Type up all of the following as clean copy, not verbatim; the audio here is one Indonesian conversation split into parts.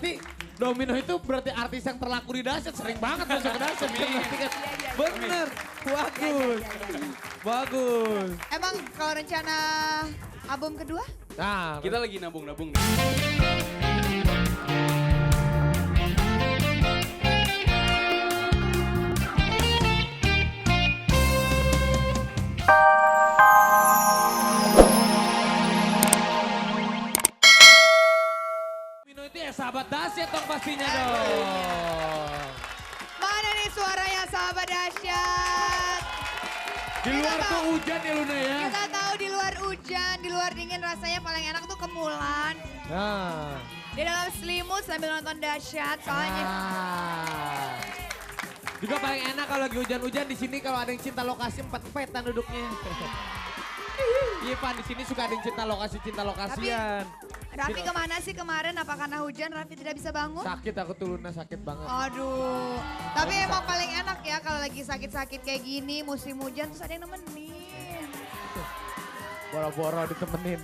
berarti Domino itu berarti artis yang terlaku di dahsyat, sering banget masuk ke dahsyat. Bener, bagus, bagus. Emang kalau rencana album kedua? Nah, Kita lagi nabung-nabung nih. Domino itu ya sahabat dahsyat dong pastinya dong. Mana nih suaranya sahabat dahsyat? Di luar Kita tuh tahu. hujan ya Luna ya. Kita tahu di luar hujan, di luar dingin rasanya paling enak tuh kemulan. Nah. Di dalam selimut sambil nonton dahsyat soalnya. Ah. Juga paling enak kalau lagi hujan-hujan di sini kalau ada yang cinta lokasi empet-empetan duduknya. Iya Pan, di sini suka ada yang cinta lokasian. Raffi kemana sih kemarin? Apa karena hujan Raffi tidak bisa bangun? Sakit aku tuh Luna, sakit banget. Aduh, tapi emang paling enak ya kalau lagi sakit-sakit kayak gini, musim hujan terus ada yang nemenin. Boro-boro ditemenin.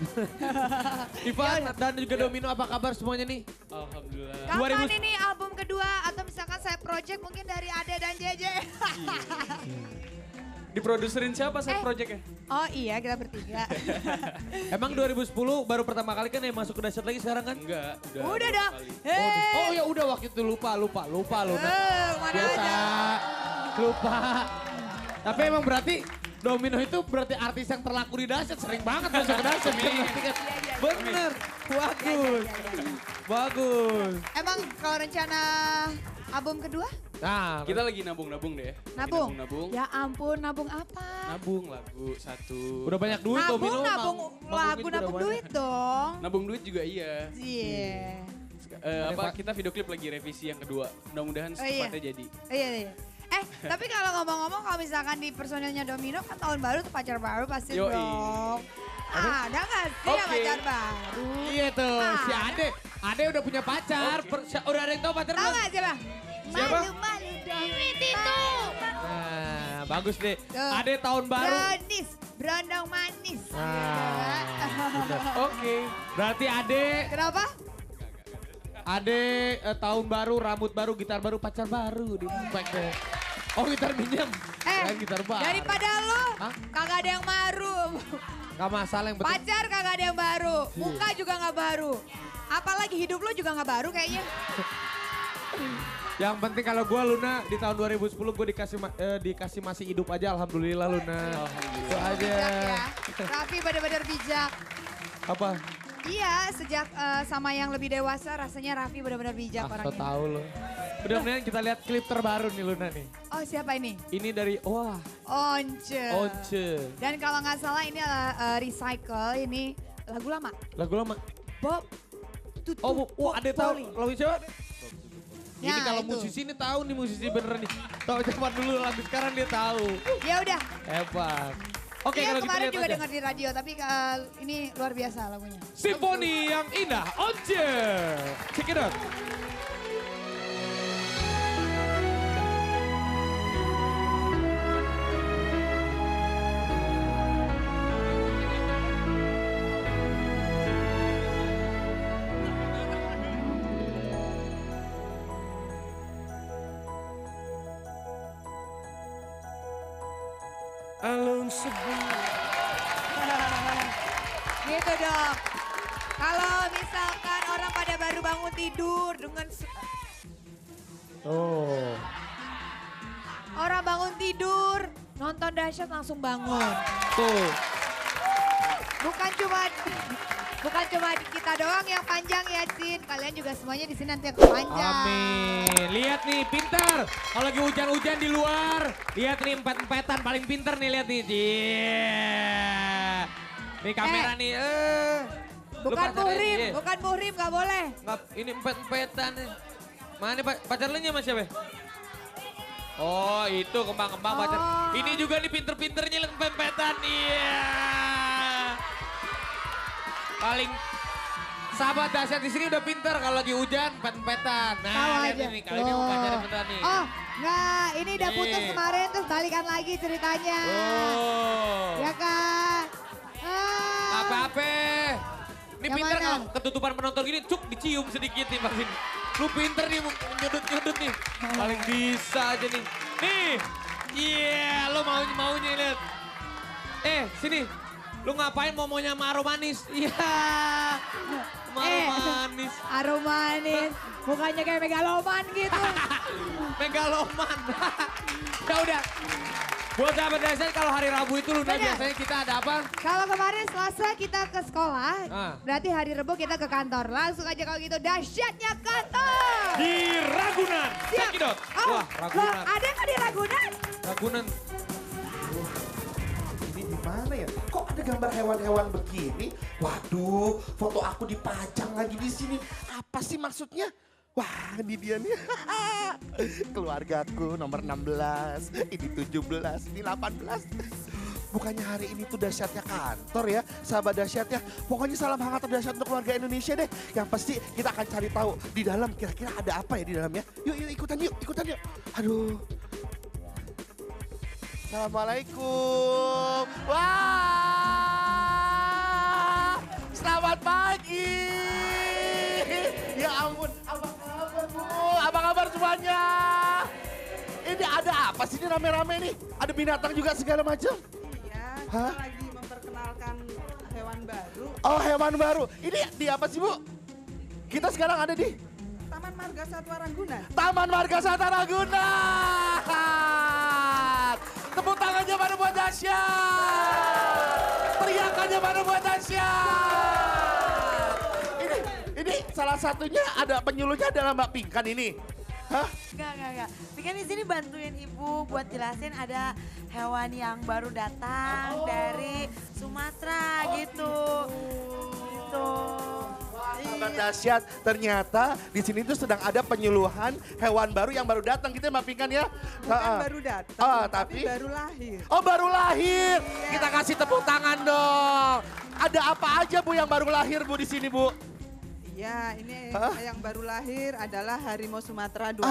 Ivan dan juga Domino apa kabar semuanya nih? Alhamdulillah. Kapan ini album kedua atau misalkan saya project mungkin dari Ade dan JJ? Diproduserin siapa set projectnya? Oh iya kita bertiga. Emang 2010 baru pertama kali kan yang masuk ke dahsyat lagi sekarang kan? Enggak, Udah berapa dong. kali. Oh ya udah waktu itu lupa Luna. Mana Biasa aja. lupa. Tapi emang berarti Domino itu berarti artis yang terlaku di dahsyat, sering banget masuk ke dahsyat. Bener, bagus, bagus. Emang kalau rencana album kedua? Nah, Kita lagi nabung-nabung deh. Lagi Nabung? Nabung-nabung. Ya ampun, nabung apa? Nabung lagu satu. udah banyak duit Domino. Nabung manggungnya lagu, juga nabung udah duit dong. Nabung duit juga iya. Iya. Kita video klip lagi revisi yang kedua. Mudah-mudahan Oh, iya. secepatnya jadi. Iya. Tapi kalau ngomong-ngomong kalau misalkan di personilnya Domino kan tahun baru tuh pacar baru pasti Yoi. dong. Ada gak sih yang Oke. pacar baru? Iya tuh, si Ada. Ade udah punya pacar. Udah ada yang tahu pacar Tahu belum? gak siapa? Siapa? Malu-malu dong. Itu. Nah, bagus deh. Tuh. Ade tahun baru. Brownies, berondong manis. Oke. Berarti Ade, Kenapa? tahun baru, rambut baru, gitar baru, pacar baru di pack deh. Oh gitar minjem, kirain gitar baru. Daripada lo Hah? kagak ada yang baru. Gak masalah yang penting. Pacar kagak ada yang baru. Muka juga gak baru. Apalagi hidup lo juga gak baru kayaknya. Yang penting kalau gue Luna di tahun 2010 gue dikasih masih hidup aja, alhamdulillah Luna. Itu aja. Bijak ya. Raffi benar-benar bijak. Apa? Iya, sejak sama yang lebih dewasa rasanya Raffi benar-benar bijak So orangnya. tahu lo. Mudah-mudahan kita lihat klip terbaru nih Luna nih. Oh siapa ini? Ini dari Once. Once. Dan kalau nggak salah ini adalah Recycle, ini lagu lama. Lagu lama. Bob. Tutu. Ada tahu lagu siapa? Ya, Ini kalau itu. musisi ini tahu nih musisi beneran nih. Tahu zaman dulu lagu sekarang dia tahu. Ya udah. Hebat. Oke Iya kalau gitu kemarin lihat juga aja. dengar di radio, tapi ini luar biasa lagunya. Simfoni yang indah, Once. Check it out. Alone sebuah. Gitu dong. Kalau misalkan orang pada baru bangun tidur dengan Oh. orang bangun tidur, nonton dahsyat langsung bangun. Tuh. Bukan cuma kita doang yang panjang ya, Cin. Kalian juga semuanya di sini nanti yang panjang. Amin. Lihat nih, pintar. Kalau lagi hujan-hujan di luar, lihat nih empet-empetan paling pintar nih, lihat nih. Yeah. Nih kamera nih. Lu Bukan pacarnya, muhrim, iya. bukan muhrim, gak boleh. Ini empet-empetan nih. Mana pacar lu nya sama siapa? Oh itu kembang-kembang pacar. Oh. Ini juga nih pinter-pinternya empet-empetan. Iya. Paling sahabat dahsyat di sini udah pinter kalau lagi hujan empet-empetan. Nah Tahu lihat aja. ini kali ini mau pacarnya beneran nih. Oh, enggak, ini udah putus Nih. kemarin terus balikan lagi ceritanya. Oh. Ya kan? Apa-apa. Ini Yang pinter mana? kalau ketutupan penonton gini, cuk dicium sedikit nih Bang Vin. Lu pinter nih nyudut-nyudut nih. Paling bisa aja nih. Nih, iya lo maunya lihat. Sini, lu ngapain momonya Maro manis? Iya, Maro manis. Aromanis, mukanya kayak megaloman gitu. Megaloman. Ya udah. Buat sahabat dahsyat kalau hari Rabu itu Luna Bener. biasanya kita ada apa? Kalau kemarin Selasa kita ke sekolah, Ah. berarti hari Rebo kita ke kantor. Langsung aja kalau gitu dahsyatnya kantor. Di Ragunan. Siap. Cekidot. Oh, Wah, Ragunan. loh, ada nggak di Ragunan? Ragunan. Ini di mana ya? Kok ada gambar hewan-hewan begini? Waduh, foto aku dipajang lagi di sini. Apa sih maksudnya? Wah, ini dia nih. Keluargaku nomor 16, ini 17, ini 18. Bukannya hari ini tuh dahsyatnya kantor ya, sahabat dahsyat ya. Pokoknya salam hangat terdahsyat untuk keluarga Indonesia deh. Yang pasti kita akan cari tahu di dalam kira-kira ada apa ya di dalamnya. Yuk ikutan yuk. Aduh. Assalamualaikum. Wah, selamat pagi. Ya ampun, apa kabar Bu? Apa kabar semuanya? Ini ada apa sih ini rame-rame nih? Ada binatang juga segala macam. Iya, Hah? kita lagi memperkenalkan hewan baru. Oh hewan baru. Ini di apa sih Bu? Kita sekarang ada di Taman Marga Satwa Ragunan. Taman Marga Satwa Ragunan. Tepuk tangannya baru buat dahsyat. Teriakannya baru buat dahsyat. Ini salah satunya ada penyuluhnya adalah Mbak Pinkan ini. Hah? Enggak. Pikan di sini bantuin ibu buat jelasin ada hewan yang baru datang dari Sumatera gitu. Gitu. Sahabat dahsyat, ternyata di sini tuh sedang ada penyuluhan hewan baru yang baru datang gitu ya Mbak Pinkan ya. Bukan baru datang, tapi tapi baru lahir. Oh baru lahir. Kita kasih tepuk tangan dong. Ada apa aja Bu yang baru lahir Bu di sini Bu? Iya, ini Hah? yang baru lahir adalah harimau Sumatera 2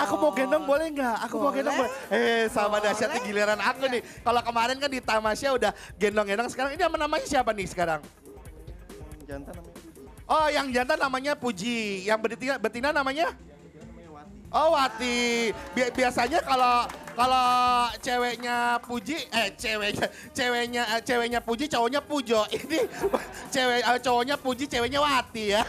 Aku mau gendong boleh nggak? Aku mau gendong boleh. Sama dahsyatnya Boleh. giliran aku nih. Kalau kemarin kan di Tamasya udah gendong-gendong, sekarang ini namanya siapa nih sekarang? Jantan namanya Oh yang jantan namanya Puji, yang betina namanya? Oh Wati. Biasanya kalau ceweknya Puji, ceweknya Puji, cowoknya Pujo. Ini cowoknya Puji, ceweknya Wati ya.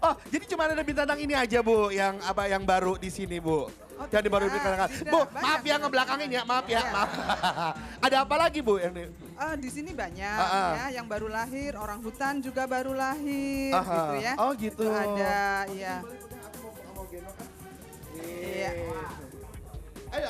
Oh jadi cuma ada binatang ini aja Bu, yang baru di sini Bu. Oh, Jadi baru tidak, dikenalkan. tidak, Bu, banyak maaf ya ngebelakangin ya, maaf ya, Iya. maaf. Ada apa lagi Bu yang ini? Di sini banyak Ah. ya, yang baru lahir, orang hutan juga baru lahir Aha. gitu ya. Oh gitu. Itu ada, ya. Iya. Ayo,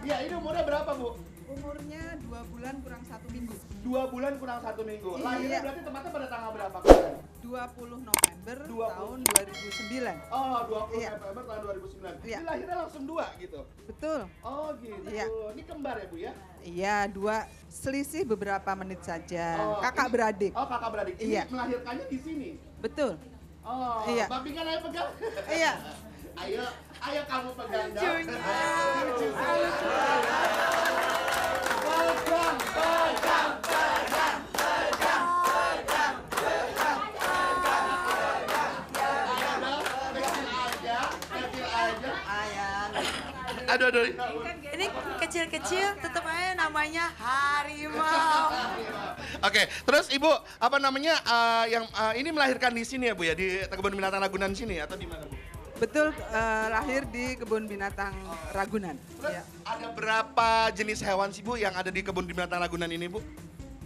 Ya ini umurnya berapa Bu? Umurnya 2 bulan kurang 1 minggu. 2 bulan kurang 1 minggu. Iya. Lahirnya berarti tempatnya pada tanggal berapa? 20 November 20. tahun 2009. Oh 20 Iya. November tahun 2009. Iya. Ini lahirnya langsung 2 gitu? Betul. Oh gitu. Iya. Ini kembar ya Bu ya? Iya, 2 selisih beberapa menit saja. Oh, Kakak ini- beradik. Oh kakak beradik. Ini Iya. melahirkannya di sini? Betul. Oh, Iya. Mbak Pinkan ayo pegang. Iya. Ayo kamu pegang dong. Lucunya. Aduh. Ini kecil-kecil tetap aja namanya harimau. Oke, terus Ibu apa namanya ini melahirkan di sini ya Bu ya, di kebun binatang Ragunan sini atau di mana Bu? Betul, lahir di kebun binatang Ragunan. Terus Ya. ada berapa jenis hewan sih Bu yang ada di kebun binatang Ragunan ini Bu?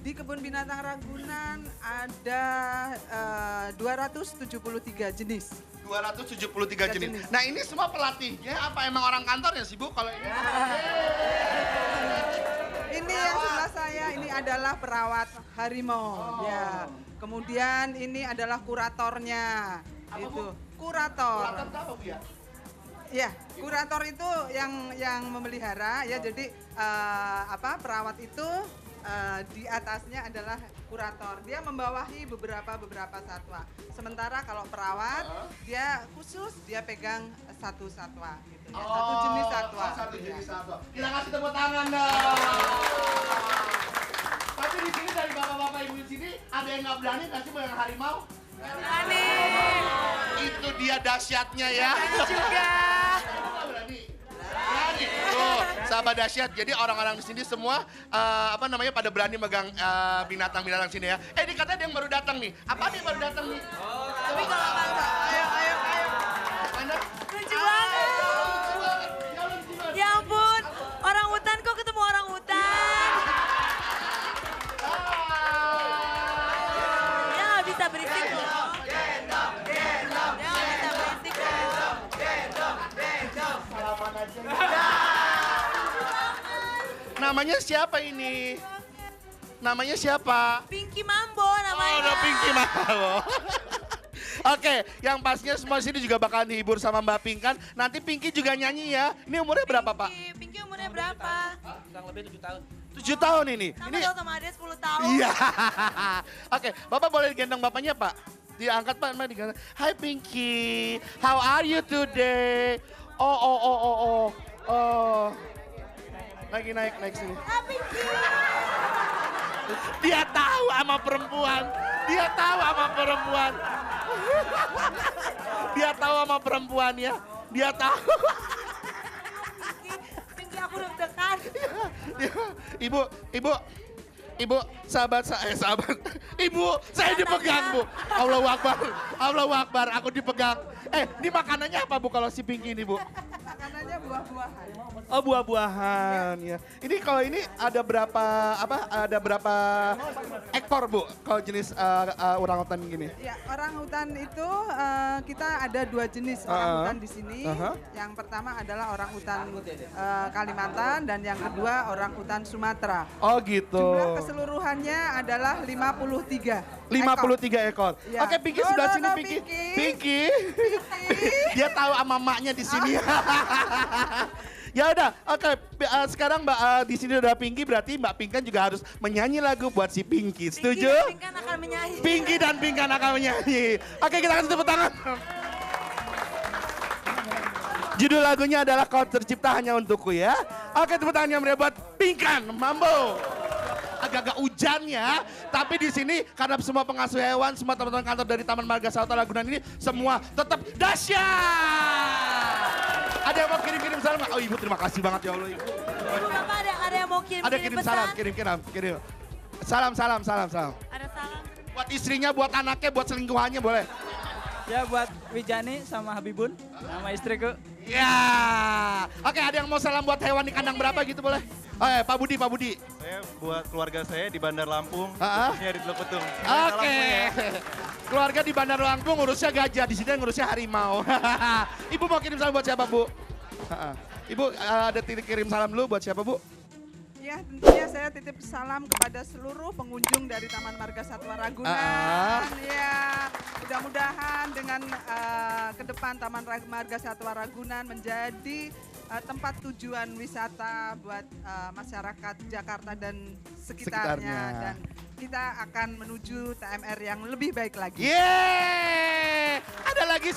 Di kebun binatang Ragunan ada 273 jenis. 273 jenis. jenis. Nah ini semua pelatihnya apa emang orang kantornya sih Bu? Kalau ini Ini yang sebelah saya, ini adalah perawat harimau. Ya. Kemudian ini adalah kuratornya. Apa, Itu Bu? kurator. Kurator itu apa Bu ya? Ya, kurator itu yang memelihara ya. Jadi perawat itu di atasnya adalah kurator. Dia membawahi beberapa satwa. Sementara kalau perawat dia khusus dia pegang satu satwa gitu ya. Satu jenis satwa. Satu jenis satwa. Kita kasih tepuk tangan dong. Tapi di sini dari bapak-bapak ibu di sini ada yang nggak berani nggak sih megang harimau? Itu dia dahsyatnya ya. Juga. Berani. Berani. Tuh, sahabat dahsyat. Jadi orang-orang di sini semua pada berani megang binatang-binatang sini ya. Ini katanya ada yang baru datang nih. Apa nih baru datang nih? Tapi kalau Ayo. Mana? lucu banget. Ya ampun, orang hutan kok ketemu orang hutan. Ya nggak bisa berisik loh. Ya nggak bisa berisik loh. Namanya siapa ini? Namanya siapa? Pinky Mambo namanya. Oh, udah Pinky Mambo. Oke, yang pastinya semua sini juga bakalan dihibur sama Mbak Pink kan. Nanti Pinky juga nyanyi ya. Ini umurnya berapa, Pak? Pinky umurnya berapa? Kurang lebih 7 tahun. 7 tahun ini. Sama dong sama Ade 10 tahun. Iya. Oke, Bapak boleh gendong bapaknya, Pak? Diangkat, Pak. Mari digendong. Hai Pinky, how are you today? Oh. Lagi naik sini. Pinky. Dia tahu sama perempuan. Dia tahu sama perempuan. Dia tahu sama perempuan ya. Dia tahu. Pinky aku deg-degan. Ibu, sahabat. Ibu, saya dipegang, Bu. Allahu Akbar, aku dipegang. Ini makanannya apa, Bu, kalau si Pinky ini, Bu? Makanannya buah-buahan. Oh, buah-buahan ya. Ini kalau ini ada berapa ekor, Bu, kalau jenis orangutan gini? Ya, orangutan itu kita ada 2 jenis orangutan di sini. Yang pertama adalah orangutan Kalimantan dan yang kedua orangutan Sumatera. Oh, gitu. Jumlah keseluruhannya adalah 53. 53 ekor. Ya. Oke, Pinky sebelah sini, Pinky. Dia tahu sama maknya di sini. Ya udah, oke. Sekarang Mbak di sini udah Pinky, berarti Mbak Pink kan juga harus menyanyi lagu buat si Pinky. Setuju? Pinky kan akan menyanyi. Pinky dan Pinkan akan menyanyi. Oke, kita kasih tepuk tangan. Judul lagunya adalah Kau Tercipta Hanya Untukku ya. Oke, tepuk tangannya meriah buat Pinkan Mambo. Agak-agak hujan ya, tapi di sini karena semua pengasuh hewan, semua teman-teman kantor dari Taman Marga Satwa Ragunan ini semua tetap dahsyat. Ada yang mau kirim salam? Oh, Ibu terima kasih banget ya Allah, Ibu. Bapak ada yang mau kirim Ada kirim salam, kirim. Salam. Ada salam. Buat istrinya, buat anaknya, buat selingkuhannya boleh. Ya buat Wijani sama Habibun, nama istriku. Ya. Oke, ada yang mau salam buat hewan di kandang berapa gitu boleh? Pak Budi. Saya buat keluarga saya di Bandar Lampung, Ha-ha. khususnya di Teluk Betung. Oke. Keluarga di Bandar Lampung ngurusnya gajah, di sini ngurusnya harimau. Ibu mau kirim salam buat siapa, Bu? Ibu ada kirim salam dulu buat siapa, Bu? Ya, tentunya saya titip salam kepada seluruh pengunjung dari Taman Marga Satwa Ragunan. Ya, mudah-mudahan dengan ke depan Taman Marga Satwa Ragunan menjadi tempat tujuan wisata buat masyarakat Jakarta dan sekitarnya. Dan kita akan menuju TMR yang lebih baik lagi. Yeay! Ada lagi,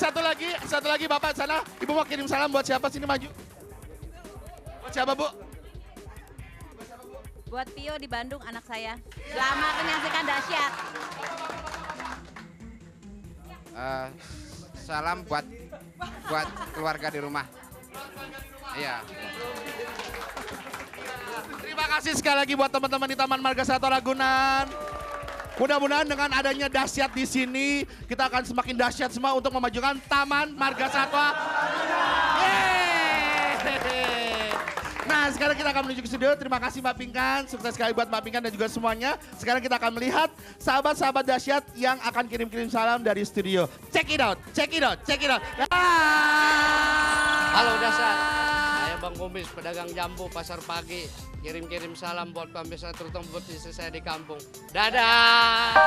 satu lagi Bapak sana. Ibu mau kirim salam buat siapa? Sini maju. Buat siapa, Bu? Buat Pio di Bandung, anak saya. Selamat menyaksikan dahsyat. Salam buat keluarga di rumah. Iya. Terima kasih sekali lagi buat teman-teman di Taman Marga Satwa Ragunan. Mudah-mudahan dengan adanya dahsyat di sini, kita akan semakin dahsyat semua untuk memajukan Taman Marga Satwa. Yeay! Nah, sekarang kita akan menuju ke studio. Terima kasih Mbak Pinkan, sukses sekali buat Mbak Pinkan dan juga semuanya. Sekarang kita akan melihat sahabat-sahabat dahsyat yang akan kirim-kirim salam dari studio. Check it out. Halo dahsyat, saya Bang Kumis, pedagang jambu pasar pagi. Kirim-kirim salam buat pemirsa terutama buat istri saya di kampung. Dadah!